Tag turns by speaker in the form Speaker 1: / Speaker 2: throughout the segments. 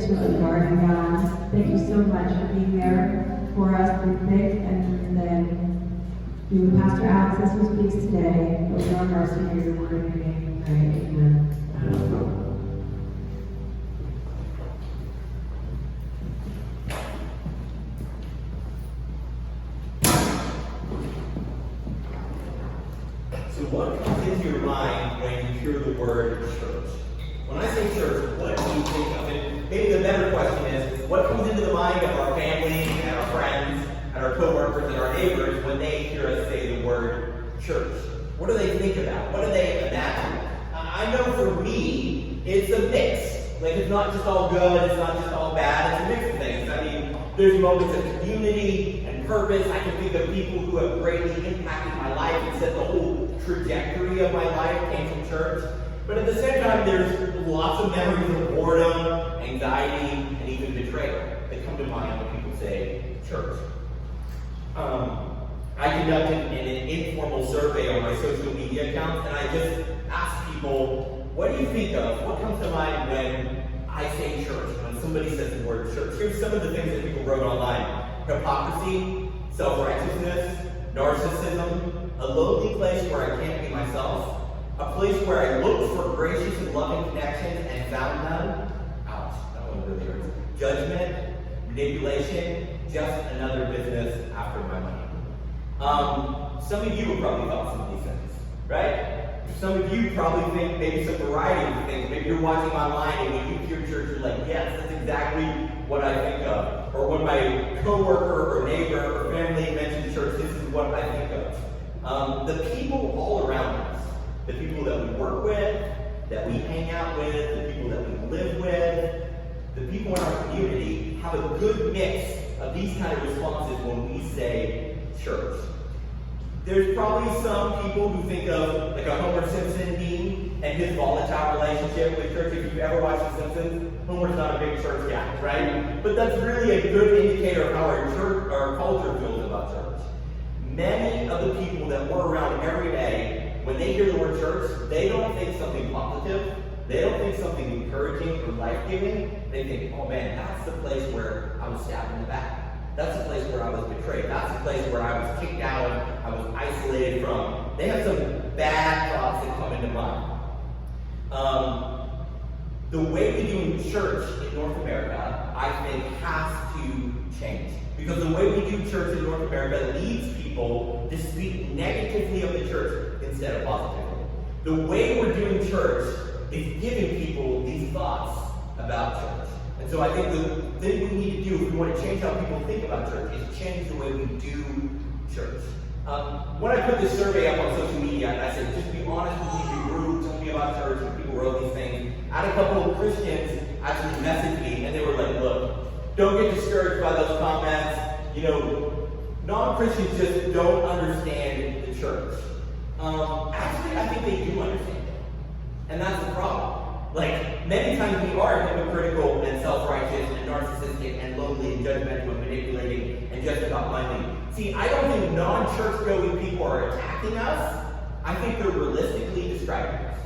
Speaker 1: to the garden, God. Thank you so much for being there for us through thick and thin. Be with Pastor Alex as he speaks today. Open our hearts to hear your word in your name. Amen.
Speaker 2: So what comes into your mind when you hear the word church? When I say church, what do you think of? And maybe the better question is, what comes into the mind of our family and our friends and our coworkers and our neighbors when they hear us say the word church? What do they think about? What do they imagine? I know for me, it's a mix. Like, it's not just all good, it's not just all bad, it's a mix of things. I mean, there's moments of community and purpose. I can think of people who have greatly impacted my life and set the whole trajectory of my life came from church. But at the same time, there's lots of memories of boredom, anxiety, and even betrayal that come to mind when people say church. I conducted an informal survey on my social media accounts, and I just asked people, what do you think of? What comes to mind when I say church, when somebody says the word church? Here's some of the things that people wrote online. Hypocrisy, self-righteousness, narcissism, a lonely place where I can't be myself, a place where I looked for gracious and loving connections and found none. Ouch, that one really hurts. Judgment, manipulation, just another business after my money. Some of you have probably thought some of these things, right? Some of you probably think maybe some variety of things. Maybe you're watching online and when you hear church, you're like, yes, that's exactly what I think of. Or when my coworker or neighbor or family mentions church, this is what I think of. The people all around us, the people that we work with, that we hang out with, the people that we live with, the people in our community have a good mix of these kind of responses when we say church. There's probably some people who think of like a Homer Simpson meme and his volatile relationship with church. If you've ever watched The Simpsons, Homer's not a big church guy, right? But that's really a good indicator of how our culture feels about church. Many of the people that we're around every day, when they hear the word church, they don't think something positive. They don't think something encouraging or life-giving. They think, oh man, that's the place where I was stabbed in the back. That's the place where I was betrayed. That's the place where I was kicked out of, I was isolated from. They have some bad thoughts that come into mind. The way we do in church in North America, I think, has to change. Because the way we do church in North America leads people to speak negatively of the church instead of positively. The way we're doing church is giving people these thoughts about church. And so I think the thing we need to do if we want to change how people think about church is change the way we do church. When I put this survey up on social media, and I said, just be honest with me, be rude, tell me about church, and people wrote these things, I had a couple of Christians actually message me, and they were like, look, don't get discouraged by those comments. You know, non-Christians just don't understand the church. Actually, I think they do understand it. And that's the problem. Like, many times we are hypocritical and self-righteous and narcissistic and lonely and judgmental and manipulating and just about money. See, I don't think non-church-going people are attacking us. I think they're realistically describing us.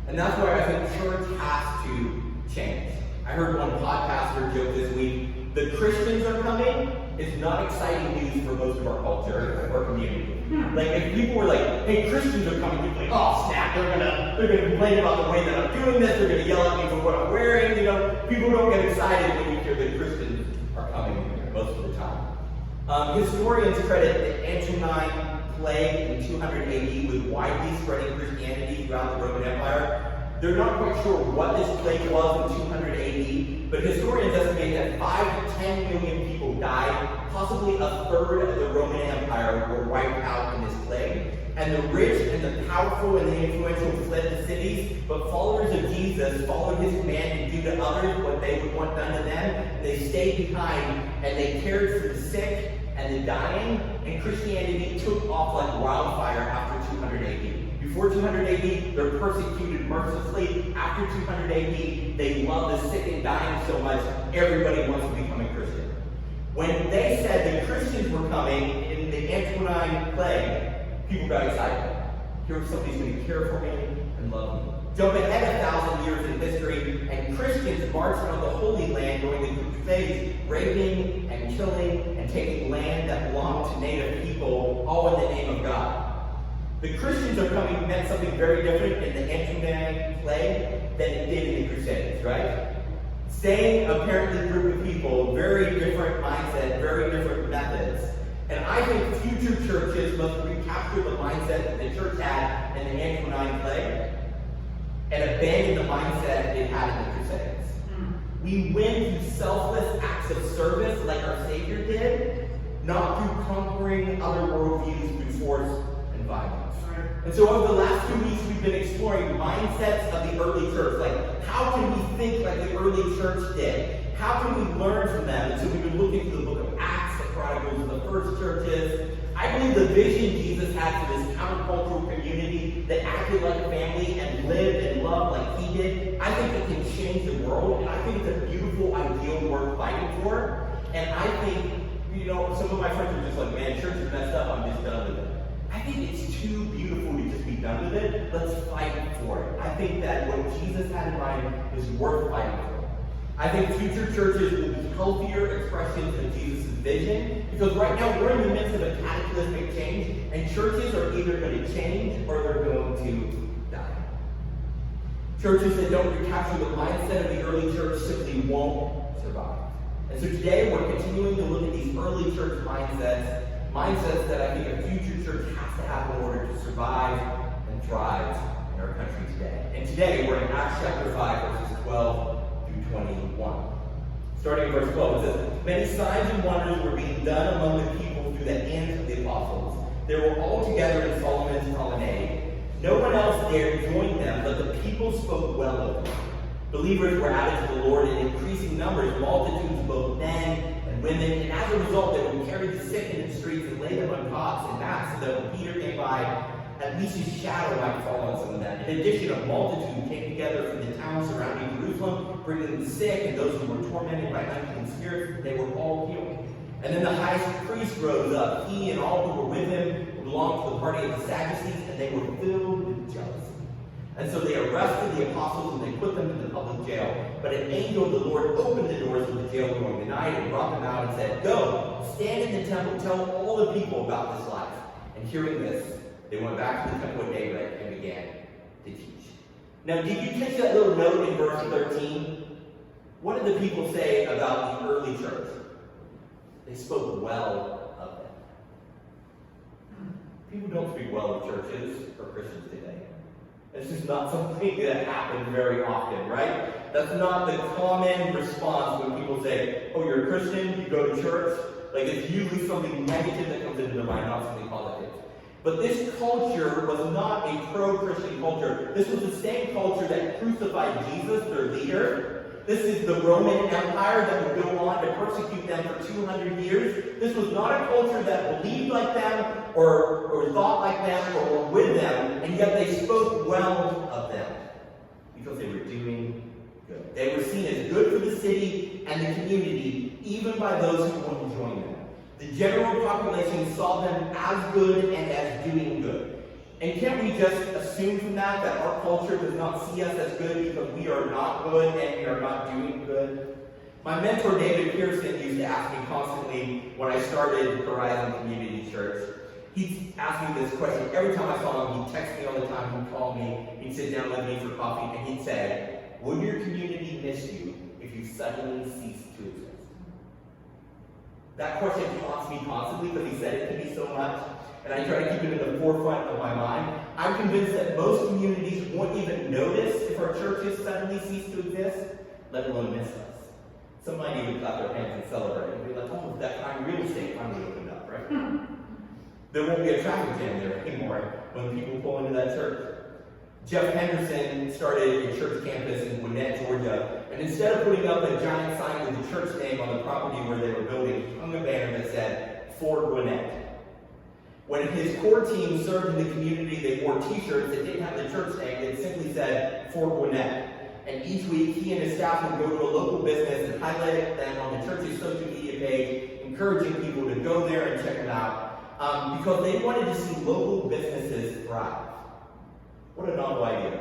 Speaker 2: And that's why I think church has to change. I heard one podcaster joke this week, the Christians are coming is not exciting news for most of our culture or community. Like, if people were like, hey, Christians are coming, you'd be like, oh snap, they're gonna complain about the way that I'm doing this, they're gonna yell at me for what I'm wearing, you know. People don't get excited when you hear that Christians are coming most of the time. Historians credit the Antonine Plague in 200 AD with widely spreading Christianity throughout the Roman Empire. They're not quite sure what this plague was in 200 AD, but historians estimate that 5 to 10 million people died. Possibly a third of the Roman Empire were wiped out in this plague. And the rich and the powerful and the influential fled the cities, but followers of Jesus followed his command to do to others what they would want done to them. And they stayed behind and they cared for the sick and the dying, and Christianity took off like wildfire after 200 AD. Before 200 AD, they're persecuted mercilessly. After 200 AD, they love the sick and dying so much, everybody wants to become a Christian. When they said the Christians were coming in the Antonine Plague, people got excited. Here somebody's going to care for me and love me. Jump ahead 1,000 years in history, and Christians marched on the Holy Land during the Crusades, raping and killing and taking land that belonged to native people, all in the name of God. The Christians are coming meant something very different in the anti-Mennonite plague than it did in the Crusades, right? Same, apparently, group of people, very different mindset, very different methods. And I think future churches must recapture the mindset that the church had in the anti-Mennonite plague and abandon the mindset it had in the Crusades. We win through selfless acts of service like our Savior did, not through conquering other worldviews through force and violence. And so over the last 2 weeks, we've been exploring mindsets of the early church. Like, how can we think like the early church did? How can we learn from them? And so we've been looking through the book of Acts, the Chronicles, the first churches. I believe the vision Jesus had for this countercultural community that acted like a family and lived and loved like he did, I think it can change the world. And I think it's a beautiful ideal worth fighting for. And I think, some of my friends are just like, man, church is messed up, I'm just done with it. I think it's too beautiful to just be done with it. Let's fight for it. I think that what Jesus had in mind is worth fighting for. I think future churches will be healthier expressions of Jesus' vision, because right now we're in the midst of a cataclysmic change, and churches are either going to change or they're going to die. Churches that don't recapture the mindset of the early church simply won't survive. And so today we're continuing to look at these early church mindsets that I think a future church has to have in order to survive and thrive in our country today. And today we're in Acts chapter 5, verses 12 through 21. Starting in verse 12, it says, "Many signs and wonders were being done among the people through the hands of the apostles. They were all together in Solomon's colonnade. No one else dared join them, but the people spoke well of them. Believers were added to the Lord in increasing numbers, multitudes of both men and women, and as a result, they would carry the sick in the streets and lay them on cots and mats, so that when Peter came by, at least his shadow might fall on some of them. In addition, a multitude came together from the towns surrounding Jerusalem, bringing the sick and those who were tormented by unclean spirits. They were all healed. And then the high priest rose up. He and all who were with him belonged to the party of the Sadducees, and they were filled with jealousy. And so they arrested the apostles and they put them in the public jail. But an angel of the Lord opened the doors of the jail during the night and brought them out and said, 'Go, stand in the temple, tell all the people about this life.' And hearing this, they went back to the temple at daybreak and began to teach." Now, did you catch that little note in verse 13? What did the people say about the early church? They spoke well of them. People don't speak well of churches or Christians today. It's just not something that happens very often, right? That's not the common response when people say, "Oh, you're a Christian, you go to church." Like, it's usually something negative that comes into their mind, not something positive. But this culture was not a pro-Christian culture. This was the same culture that crucified Jesus, their leader. This is the Roman Empire that would go on to persecute them for 200 years. This was not a culture that believed like them or thought like them or were with them, and yet they spoke well of them because they were doing good. They were seen as good for the city and the community, even by those who wanted to join them. The general population saw them as good and as doing good. And can't we just assume from that our culture does not see us as good because we are not good and we are not doing good? My mentor, David Pearson, used to ask me constantly when I started Horizon Community Church. He'd ask me this question. Every time I saw him, he'd text me all the time, he'd call me, he'd sit down with me for coffee, and he'd say, "Would your community miss you if you suddenly ceased to exist?" That question haunts me constantly because he said it to me so much, and I try to keep it in the forefront of my mind. I'm convinced that most communities won't even notice if our churches suddenly cease to exist, let alone miss us. Some might even clap their hands and celebrate and be like, "Oh, that prime real estate finally opened up," right? There won't be a traffic jam there anymore when people pull into that church. Jeff Henderson started a church campus in Gwinnett, Georgia, and instead of putting up a giant sign with the church name on the property where they were building, he hung a banner that said, "For Gwinnett." When his core team served in the community, they wore t-shirts that didn't have the church name, it simply said, "For Gwinnett." And each week, he and his staff would go to a local business and highlight them on the church's social media page, encouraging people to go there and check them out, because they wanted to see local businesses thrive. What a novel idea.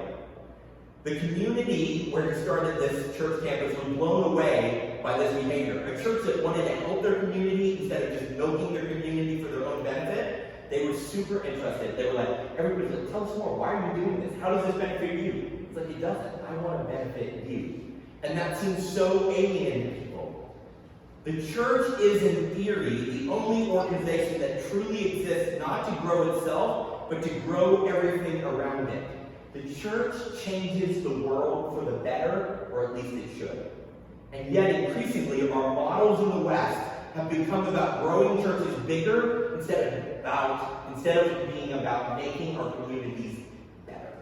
Speaker 2: The community where he started this church campus was blown away by this behavior. A church that wanted to help their community instead of just milking their community for their own benefit, they were super interested. They were like, everybody's like, tell us more. Why are you doing this? How does this benefit you? It's like, it doesn't. I want to benefit you. And that seems so alien to people. The church is, in theory, the only organization that truly exists not to grow itself, but to grow everything around it. The church changes the world for the better, or at least it should. And yet, increasingly, our models in the West have become about growing churches bigger instead of being about making our communities better.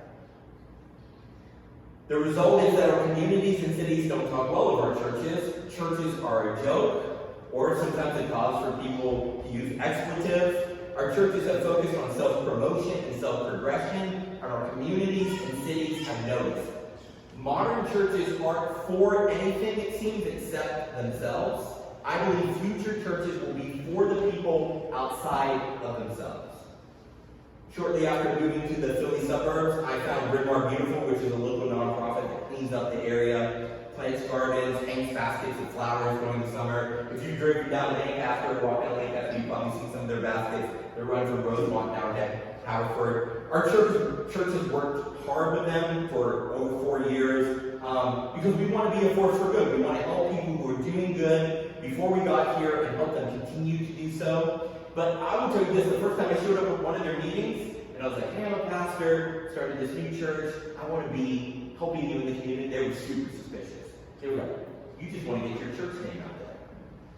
Speaker 2: The result is that our communities and cities don't talk well of our churches. Churches are a joke, or sometimes a cause for people to use expletives. Our churches have focused on self-promotion and self-progression, and our communities and cities have noticed. Modern churches aren't for anything, it seems, except themselves. I believe future churches will be for the people outside of themselves. Shortly after moving to the Philly suburbs, I found Bryn Mawr Beautiful, which is a local nonprofit that cleans up the area, plants gardens, hangs baskets of flowers during the summer. If you've driven down Lancaster or walked down Lancaster, you've probably seen some of their baskets. They run from Rosemont down to Haverford. Our church has worked hard with them for over 4 years because we want to be a force for good. We want to help people who are doing good before we got here and help them continue to do so. But I will tell you this, the first time I showed up at one of their meetings, and I was like, hey, I'm a pastor, started this new church, I want to be helping you in the community. They were super suspicious. They were like, you just want to get your church name out there.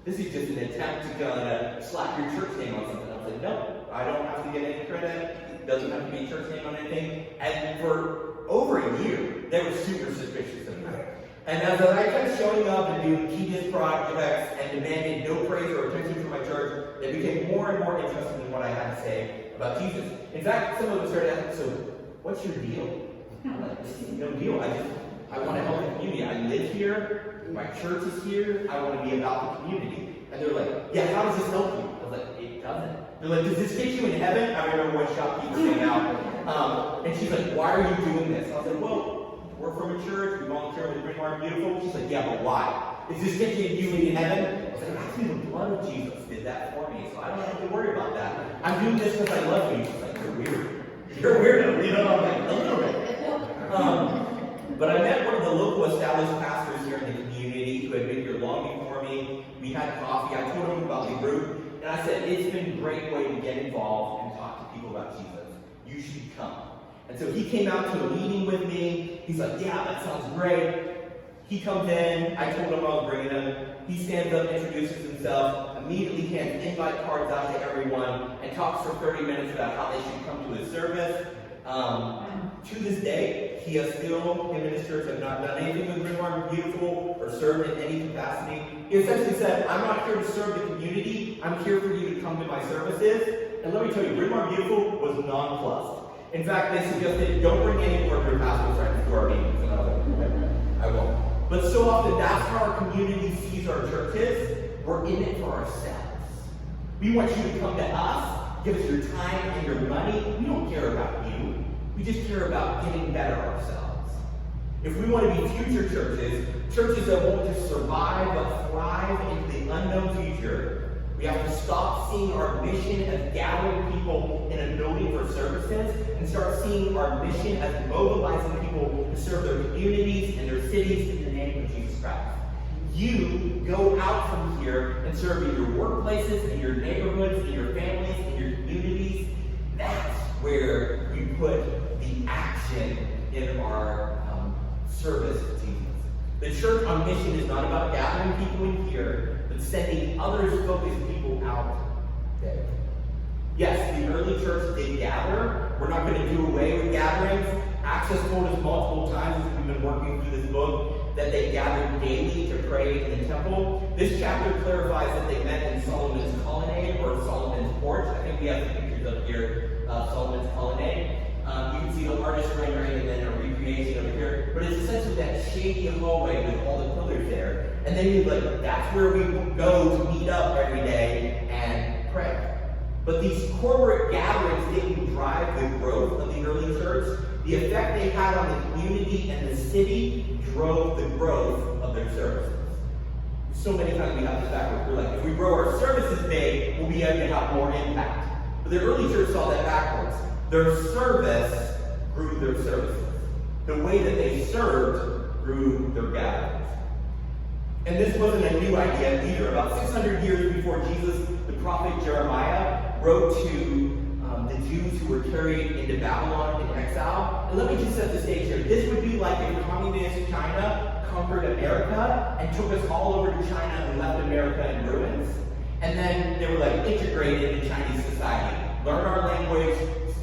Speaker 2: This is just an attempt to kind of slap your church name on something. I was like, no, I don't have to get any credit. It doesn't have to be a church name on anything. And for over a year, they were super suspicious of me. And as I kept showing up and doing tedious projects and demanded no praise or attention from my church, they became more and more interested in what I had to say about Jesus. In fact, some of them started asking, so what's your deal? I'm like, no deal. I want to help the community. I live here. My church is here. I want to be about the community. And they're like, yeah, how does this help you? I was like, it doesn't. They're like, does this get you in heaven? I remember one shopkeeper came out, and she's like, why are you doing this? I was like, well, we're from a church. We volunteer with Bryn Mawr Beautiful. She's like, yeah, but why? Is this getting you in heaven? I was like, actually, the blood of Jesus did that for me, so I don't have to worry about that. I'm doing this because I love you. She's like, you're weird. You're weird. You know, I'm like, a little bit. But I met one of the local established pastors here in the community who had been here long before me. We had coffee. I told him about the group. And I said, it's been a great way to get involved and talk to people about Jesus. You should come. And so he came out to a meeting with me. He's like, yeah, that sounds great. He comes in. I told him I was bringing him. He stands up, introduces himself, immediately hands invite cards out to everyone, and talks for 30 minutes about how they should come to his service. To this day, him and his church have not done anything with Bryn Mawr Beautiful or served in any capacity. He essentially said, I'm not here to serve the community, I'm here for you to come to my services. And let me tell you, Bryn Mawr Beautiful was nonplussed. In fact, they suggested, don't bring any more of your pastor friends to our meetings. And I was like, okay, I won't. But so often, that's how our community sees our churches. We're in it for ourselves. We want you to come to us, give us your time and your money. We don't care about you. We just care about getting better ourselves. If we want to be future churches that won't just survive but thrive into the unknown future, we have to stop seeing our mission as gathering people in a building for services and start seeing our mission as mobilizing people to serve their communities and their cities in the name of Jesus Christ. You go out from here and serve in your workplaces, in your neighborhoods, in your families, in your communities. That's where we put the action in our service to Jesus. The church on mission is not about gathering people in here, but sending others-focused people out there. Yes, the early church did gather. We're not going to do away with gatherings. Access told us multiple times as we've been working through this book that they gathered daily to pray in the temple. This chapter clarifies that they met in Solomon's colonnade or Solomon's porch. I think we have the pictures up here of Solomon's colonnade. You can see the artist rendering and then a recreation over here. But it's essentially that shady hallway with all the pillars there. And then that's where we go to meet up every day and pray. But these corporate gatherings didn't drive the growth of the early church. The effect they had on the community and the city drove the growth of their services. So many times we have this backwards. We're like, if we grow our services big, we'll be able to have more impact. But the early church saw that backwards. Their service grew their services. The way that they served grew their gatherings. And this wasn't a new idea either. About 600 years before Jesus, the prophet Jeremiah wrote to the Jews who were carried into Babylon in exile. And let me just set the stage here. This would be like if communist China conquered America and took us all over to China and left America in ruins. And then they were like integrated into Chinese society. Learn our language,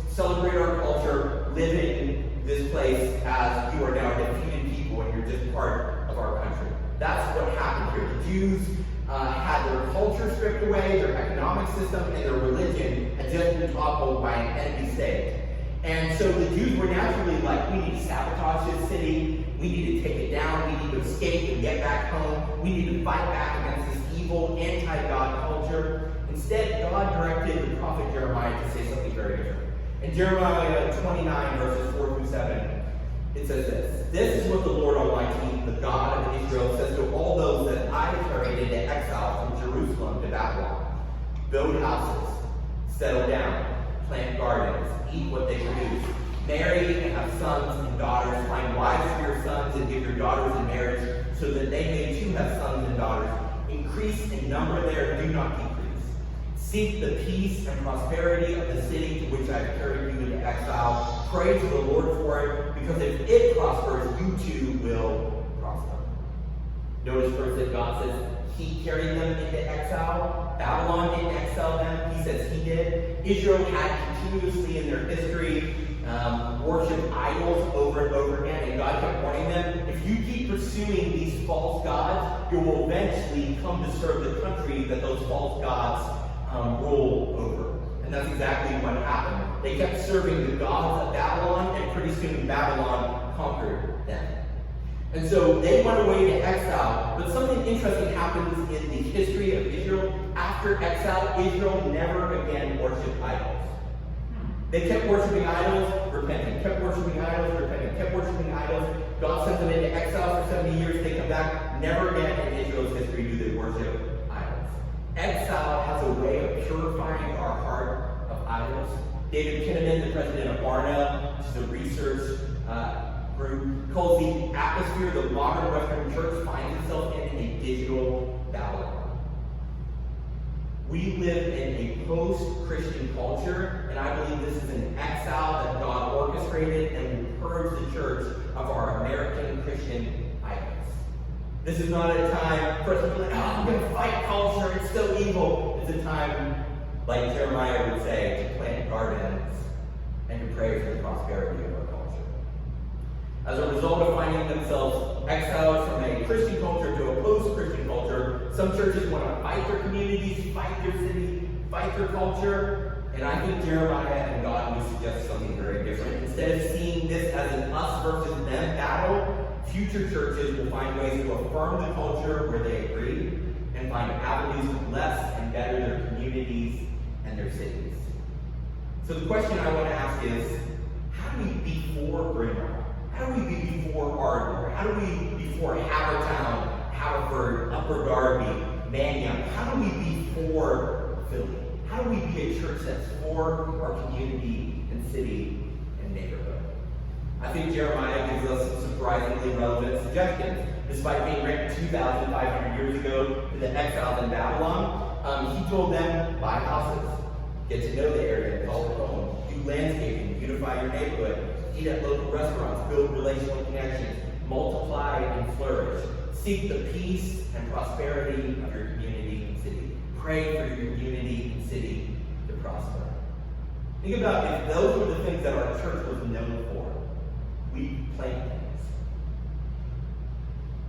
Speaker 2: celebrate our culture, live in this place as you are now a defeated people and you're just part of our country. That's what happened here. The Jews had their culture stripped away, their economic system, and their religion had just been toppled by an enemy state. And so the Jews were naturally like, we need to sabotage this city, we need to take it down, we need to escape and get back home, we need to fight back against this evil, anti-God culture. Instead, God directed the prophet Jeremiah to say something very different. In Jeremiah 29, verses 4 through 7, it says this: "This is what the Lord Almighty, the God of Israel, says to all those that I have carried into exile from Jerusalem to Babylon. Build houses, settle down, plant gardens, eat what they produce, marry and have sons and daughters, find wives for your sons and give your daughters in marriage, so that they may too have sons and daughters. Increase in number there, do not decrease. Seek the peace and prosperity of the city to which I have carried you into exile. Pray to the Lord for it, because if it prospers, you too will prosper." Notice first that God says he carried them into exile. Babylon didn't exile them. He says he did. Israel had continuously in their history worshipped idols over and over again, and God kept warning them, if you keep pursuing these false gods, you will eventually come to serve the country that those false gods rule over. And that's exactly what happened. They kept serving the gods of Babylon, and pretty soon Babylon conquered them. And so they went away to exile. But something interesting happens in the history of Israel. After exile, Israel never again worshipped idols. They kept worshiping idols, repenting. Kept worshiping idols, repenting. Kept worshiping idols. God sent them into exile for 70 years. They come back. Never again in Israel's history do they worship idols. Exile has a way of purifying our heart of idols. David Kinnaman, the president of Barna, which is a research group, calls the atmosphere the modern Western church finds itself in a digital Babylon. We live in a post-Christian culture, and I believe this is an exile that God orchestrated and will purge the church of our American Christian idols. This is not a time for us to be like, I'm going to fight culture, it's so evil. It's a time, like Jeremiah would say, to plant gardens and to pray for the prosperity of our culture. As a result of finding themselves exiled from a Christian culture to a post-Christian culture, some churches want to fight their communities, fight their city, fight their culture, and I think Jeremiah and God would suggest something very different. Instead of seeing this as an us versus them battle, future churches will find ways to affirm the culture where they agree and find avenues to bless and better their communities and their cities. So the question I want to ask is, how do we be for Bryn Mawr? How do we be before Ardmore? How do we be for Havertown, Haverford, Upper Darby, Mannion? How do we be for Philly? How do we be a church that's for our community and city and neighborhood? I think Jeremiah gives us some surprisingly relevant suggestions. Despite being written 2,500 years ago to the exiles in Babylon, he told them, buy houses, get to know the area, call it home, do landscaping, beautify your neighborhood, eat at local restaurants, build relational connections, multiply and flourish. Seek the peace and prosperity of your community and city. Pray for your community and city to prosper. Think about if those were the things that our church was known for. We plant things.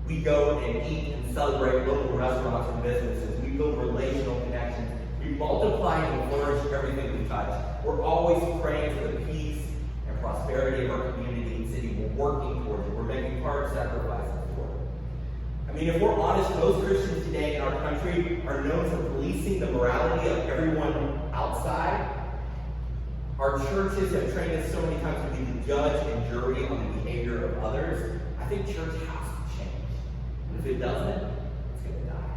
Speaker 2: We go and eat and celebrate local restaurants and businesses. We build relational connections. We multiply and flourish everything we touch. We're always praying for the peace and prosperity of our community and city. We're working towards it. We're making hard sacrifices for it. I mean, if we're honest, most Christians today in our country are known for policing the morality of everyone outside. Our churches have trained us so many times to be the judge and jury on the behavior of others. I think church has to change. And if it doesn't, it's going to die.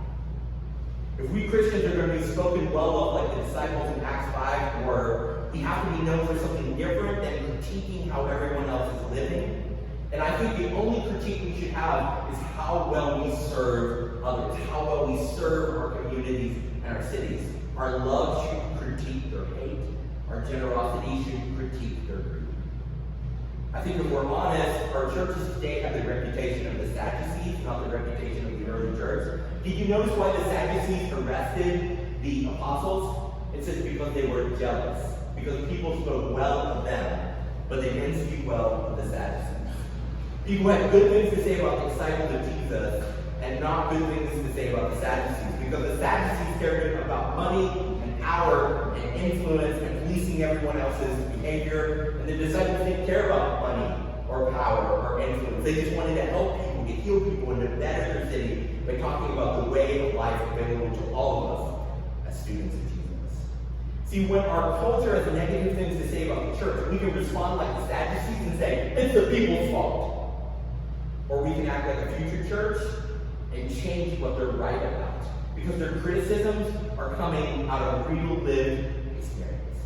Speaker 2: If we Christians are going to be spoken well of like the disciples in Acts 5 were, we have to be known for something different than critiquing how everyone else is living. And I think the only critique we should have is how well we serve others, how well we serve our communities and our cities. Our love should critique their hate. Our generosity should critique their greed. I think if we're honest, our churches today have the reputation of the Sadducees, not the reputation of the early church. Did you notice why the Sadducees arrested the apostles? It says because they were jealous. Because people spoke well of them, but they didn't speak well of the Sadducees. People had good things to say about the disciples of Jesus, and not good things to say about the Sadducees. Because the Sadducees cared about money and power and influence and policing everyone else's behavior. And the disciples didn't care about money or power or influence. They just wanted to help people, to heal people, and to better their city by talking about the way of life available to all of us as students of Jesus. See, when our culture has negative things to say about the church, we can respond like the Sadducees and say, it's the people's fault. Or we can act like a future church and change what they're right about. Because their criticisms are coming out of real lived experience.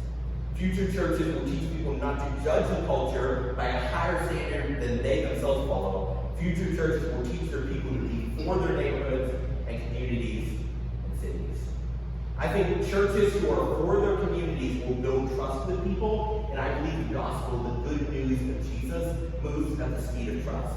Speaker 2: Future churches will teach people not to judge the culture by a higher standard than they themselves follow. Future churches will teach their people to be for their neighborhoods and communities and cities. I think churches who are for their communities will build trust with people, and I believe the gospel, the good news of Jesus, moves at the speed of trust.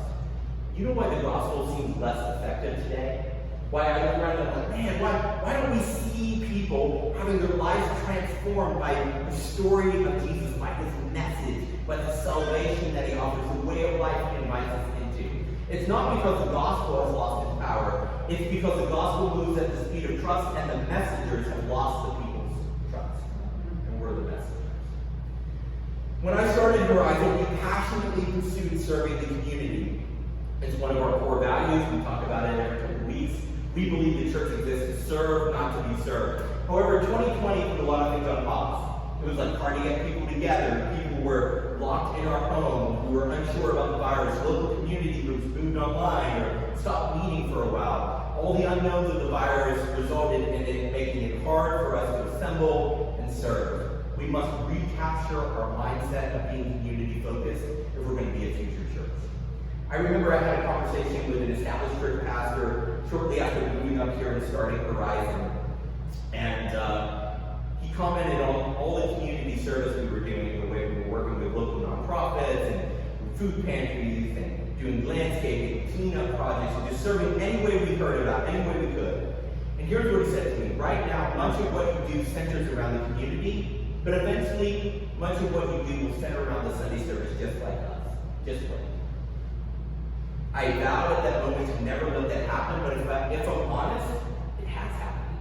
Speaker 2: You know why the gospel seems less effective today? Why I look around and I'm like, man, why don't we see people having their lives transformed by the story of Jesus, by his message, by the salvation that he offers, the way of life he invites us into? It's not because the gospel has lost its power. It's because the gospel moves at the speed of trust and the messengers have lost the people's trust. And we're the messengers. When I started Horizon, we passionately pursued serving the community. It's one of our core values. We talk about it every couple of weeks. We believe the church exists to serve, not to be served. However, 2020 put a lot of things on pause. It was like hard to get people together. People were locked in our homes. We were unsure about the virus. Local community groups moved online or stopped meeting for a while. All the unknowns of the virus resulted in it making it hard for us to assemble and serve. We must recapture our mindset of being community-focused if we're going to be a future church. I remember I had a conversation with an established church pastor shortly after moving up here and starting Horizon. And he commented on all the community service we were doing, the way we were working with local nonprofits and food pantries and doing landscaping, cleanup projects, and just serving any way we heard about, any way we could. And here's what he said to me. Right now, much of what you do centers around the community, but eventually, much of what you do will center around the Sunday service just like us. Just like I vowed at that moment to never let that happen, but if I'm honest, it has happened.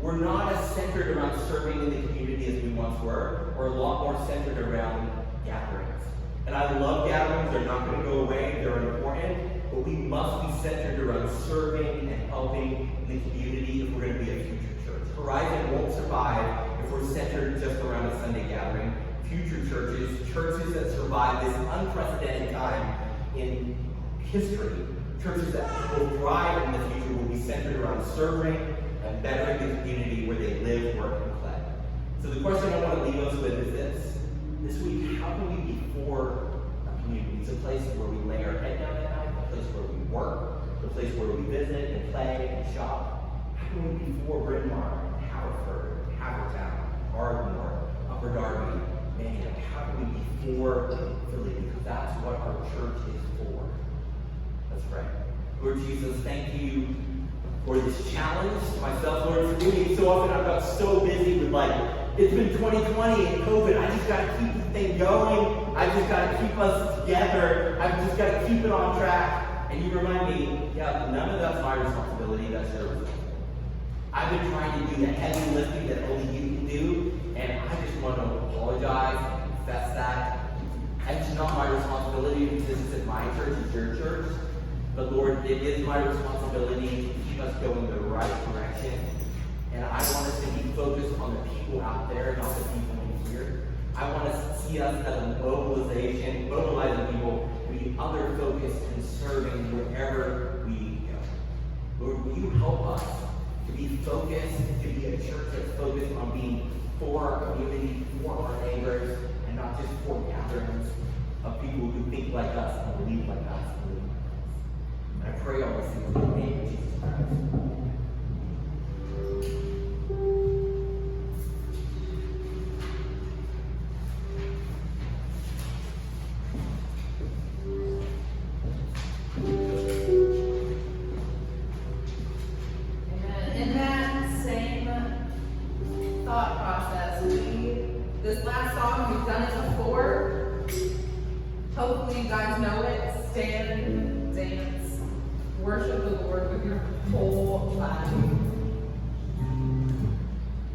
Speaker 2: We're not as centered around serving in the community as we once were. We're a lot more centered around gatherings. And I love gatherings. They're not going to go away. They're important. But we must be centered around serving and helping in the community if we're going to be a future church. Horizon won't survive if we're centered just around a Sunday gathering. Future churches, churches that survive this unprecedented time in history, churches that will thrive in the future will be centered around serving and bettering the community where they live, work, and play. So the question I want to leave us with is this. This week, how can we be for a community? It's a place where we lay our head down at night, a place where we work, a place where we visit and play and shop. How can we be for Bryn Mawr, Haverford, Havertown, Ardmore, Upper Darby, Manhattan? How can we be for Philly? Because that's what our church is for. Let's pray. Lord Jesus, thank you for this challenge. Myself, Lord, for doing so often I've got so busy with it's been 2020 and COVID. I just got to keep the thing going. I just got to keep us together. I've just got to keep it on track. And you remind me, yeah, none of that's my responsibility. That's your responsibility. I've been trying to do the heavy lifting that only you can do, and I just want to apologize and confess that. It's not my responsibility because this isn't my church, it's your church. But Lord, it is my responsibility to keep us going the right direction. And I want us to be focused on the people out there, not the people in here. I want to see us as a mobilizing people to be other focused and serving wherever we go. Lord, will you help us to be focused, to be a church that's focused on being for our community, for our neighbors, and not just for gatherings of people who think like us and believe like us. And I pray all this in the name of Jesus Christ.
Speaker 3: In that same thought process, this last song, we've done it before. Hopefully you guys know it. Stand, dance, worship the Lord with your whole life.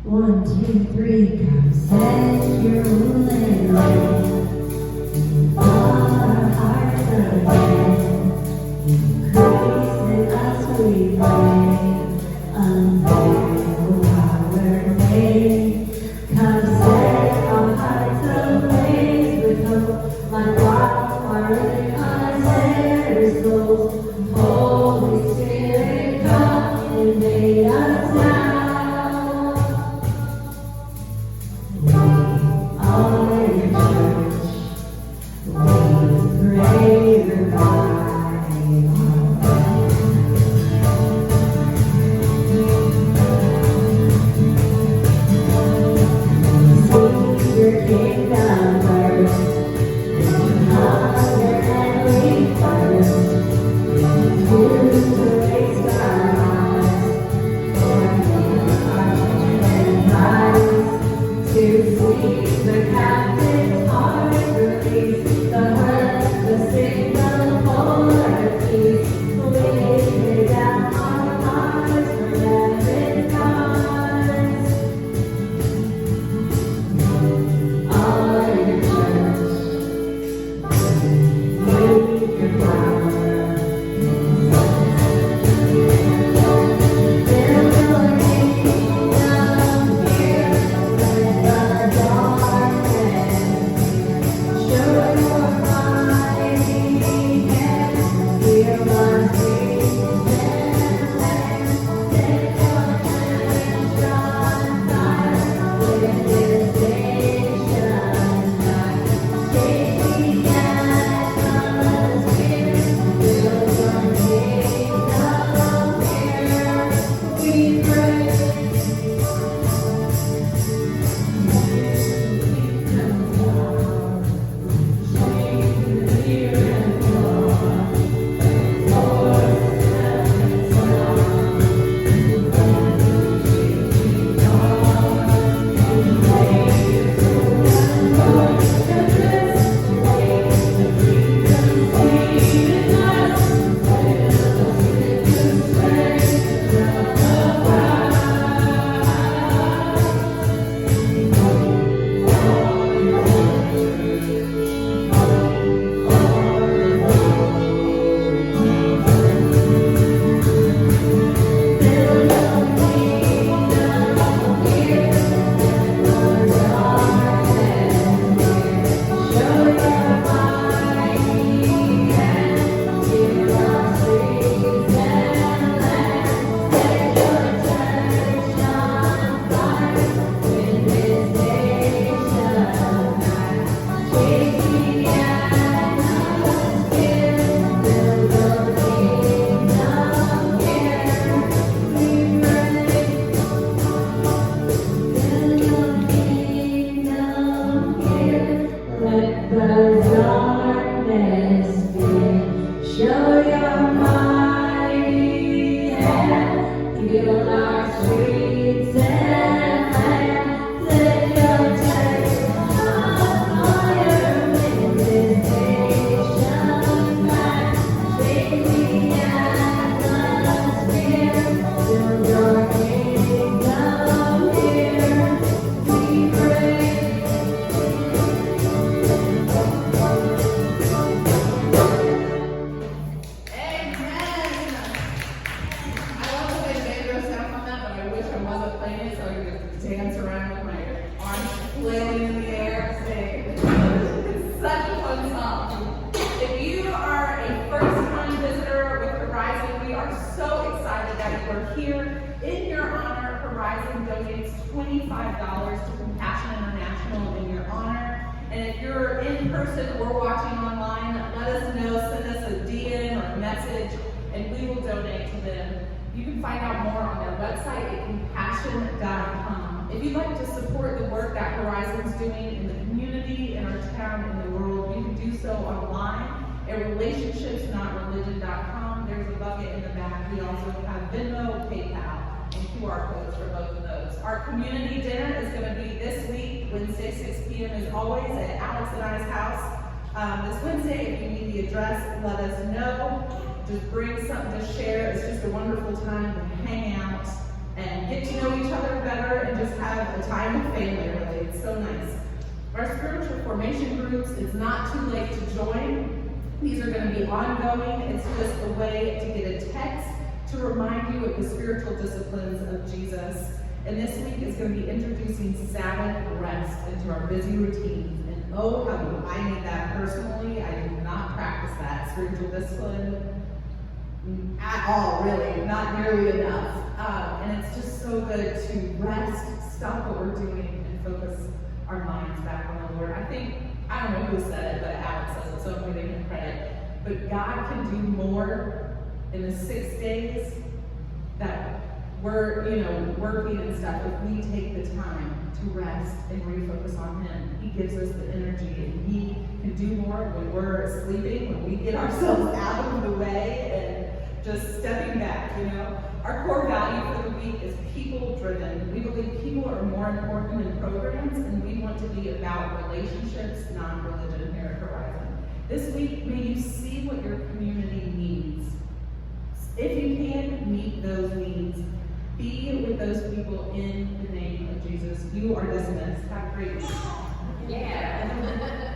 Speaker 1: 1, 2, 3, come set your ruling reign. Our hearts again. Increase in us we pray. Unveil our name. Come set our hearts ablaze with hope. Like wildfire in our souls. Holy Spirit, come invade us now. We are your
Speaker 3: you're in person or watching online, let us know, send us a DM or a message, and we will donate to them. You can find out more on their website at compassion.com. If you'd like to support the work that Horizon's doing in the community, in our town, in the world, you can do so online at relationshipsnotreligion.com. There's a bucket in the back. We also have Venmo, PayPal, and QR codes for both of those. Our community dinner is going to be this week, Wednesday, 6 p.m. as always at Alex and I's house. This Wednesday, if you need the address, let us know. Just bring something to share. It's just a wonderful time to hang out and get to know each other better and just have a time with family, really. It's so nice. Our spiritual formation groups, it's not too late to join. These are going to be ongoing. It's just a way to get a text to remind you of the spiritual disciplines of Jesus. And this week is going to be introducing Sabbath rest into our busy routines. And oh, how do I need that personally? I do not practice that spiritual discipline at all, really, not nearly enough. And it's just so good to rest, stop what we're doing, and focus our minds back on the Lord. I don't know who said it, but Alex says it, so I'm giving him credit. But God can do more in the 6 days that we're, working and stuff if we take the time to rest and refocus on Him. He gives us the energy, and He can do more when we're sleeping, when we get ourselves out of the way and just stepping back, Our core value for the week is people-driven. We believe people are more important than programs, and we want to be about relationships, not religion here at Horizon. This week, may you see what your community needs. If you can, meet those needs. Be with those people in the name of Jesus. You are dismissed. Have a great week.
Speaker 4: Yeah.